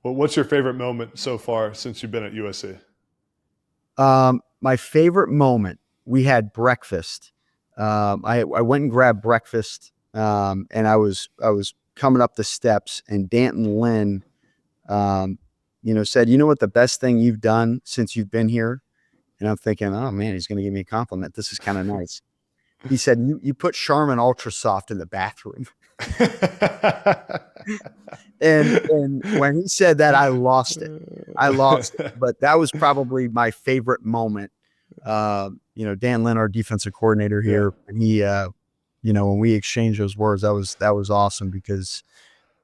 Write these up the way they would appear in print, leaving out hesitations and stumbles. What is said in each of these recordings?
Well, what's your favorite moment so far since you've been at USC? My favorite moment, we had breakfast. I went and grabbed breakfast, and I was coming up the steps, and Danton Lynn, said, "You know what the best thing you've done since you've been here?" And I'm thinking, "Oh man, he's going to give me a compliment. This is kind of nice." He said, "You put Charmin Ultra Soft in the bathroom." And when he said that, I lost it. I lost it. But that was probably my favorite moment. Dan Lynn, our defensive coordinator Yeah. here, and he, when we exchanged those words, that was awesome because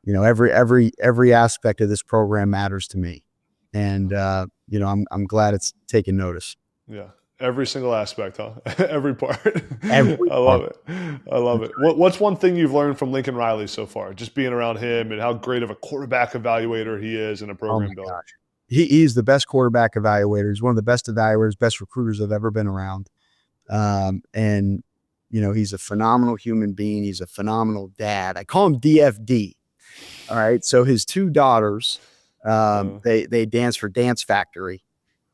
every aspect of this program matters to me, and I'm glad it's taken notice. Yeah. Every single aspect, huh? Every part. Every I love part. it. I love it. What's one thing you've learned from Lincoln Riley so far? Just being around him and how great of a quarterback evaluator he is and a Oh my program builder. gosh. He's the best quarterback evaluator. He's one of the best evaluators, best recruiters I've ever been around. And he's a phenomenal human being. He's a phenomenal dad. I call him DFD. All right. So his two daughters, Uh, they dance for Dance Factory.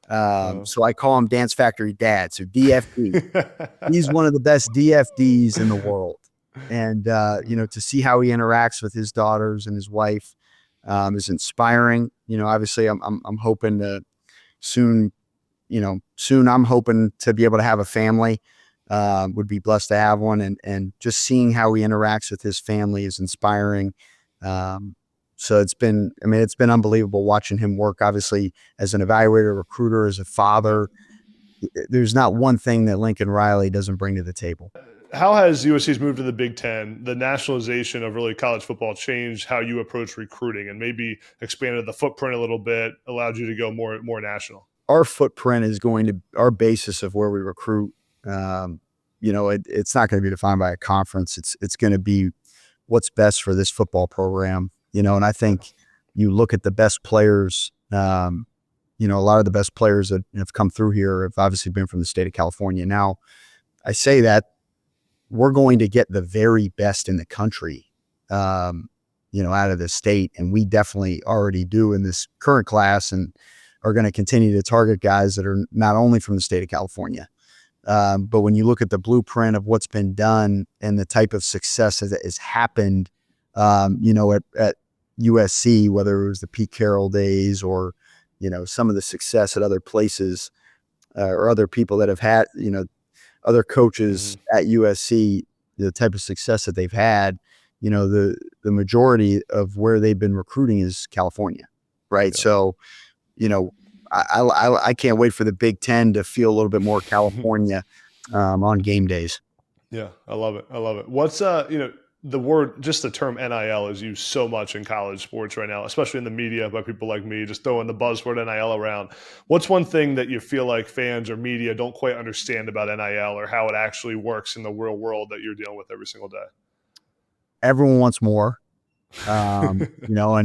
uh. So I call him Dance Factory Dad. So DFD. He's one of the best DFDs in the world. And to see how he interacts with his daughters and his wife is inspiring. Obviously I'm hoping to soon, soon I'm hoping to be able to have a family. Would be blessed to have one, and just seeing how he interacts with his family is inspiring. So it's been unbelievable watching him work, obviously, as an evaluator, recruiter, as a Yeah. father. There's not one thing that Lincoln Riley doesn't bring to the table. How has USC's move to the Big Ten, the nationalization of really college football, changed how you approach recruiting and maybe expanded the footprint a little bit, allowed you to go more national? Our footprint is going to our basis of where we recruit. Um, it's not going to be defined by a conference. It's going to be what's best for this football program. And I Yeah. think you look at the best players. A lot of the best players that have come through here have obviously been from the state of California. Now, I say that we're going to get the very best in the country, out of the state. And we definitely already do in this current class and are going to continue to target guys that are not only from the state of California. But when you look at the blueprint of what's been done and the type of success that has happened, at USC, whether it was the Pete Carroll days or, some of the success at other places or other people that have had, other Hmm. coaches at USC, the type of success that they've had, the majority of where they've been recruiting is California, right? Yeah. So, you know, I can't wait for the Big Ten to feel a little bit more California on game days. Yeah, I love it. I love it. What's the word, just the term NIL is used so much in college sports right now, especially in the media by people like me, just throwing the buzzword NIL around. What's one thing that you feel like fans or media don't quite understand about NIL or how it actually works in the real world that you're dealing with every single Everyone wants more, and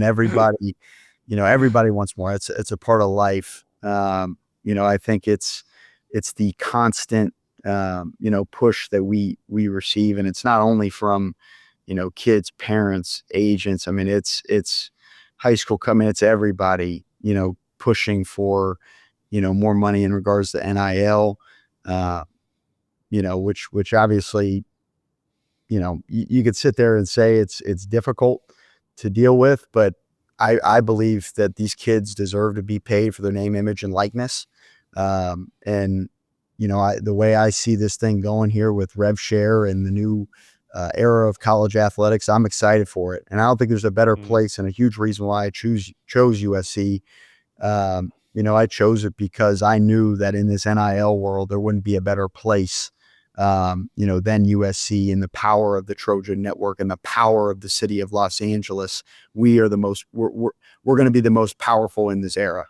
everybody wants more. It's a part of life. I think it's the constant push that we receive, and it's not only from kids, parents, agents. I mean, it's high school coming. It's everybody pushing for more money in regards to NIL. Uh, which obviously you could sit there and say it's difficult to deal with, but I believe that these kids deserve to be paid for their name, image, and likeness. And the way I see this thing going here with rev share and the new era of college athletics, I'm excited for it. And I don't think there's a better day. place, and a huge reason why I chose USC. I chose it because I knew that in this NIL world, there wouldn't be a better place, than USC, and the power of the Trojan Network and the power of the city of Los Angeles. We're going to be the most powerful in this era.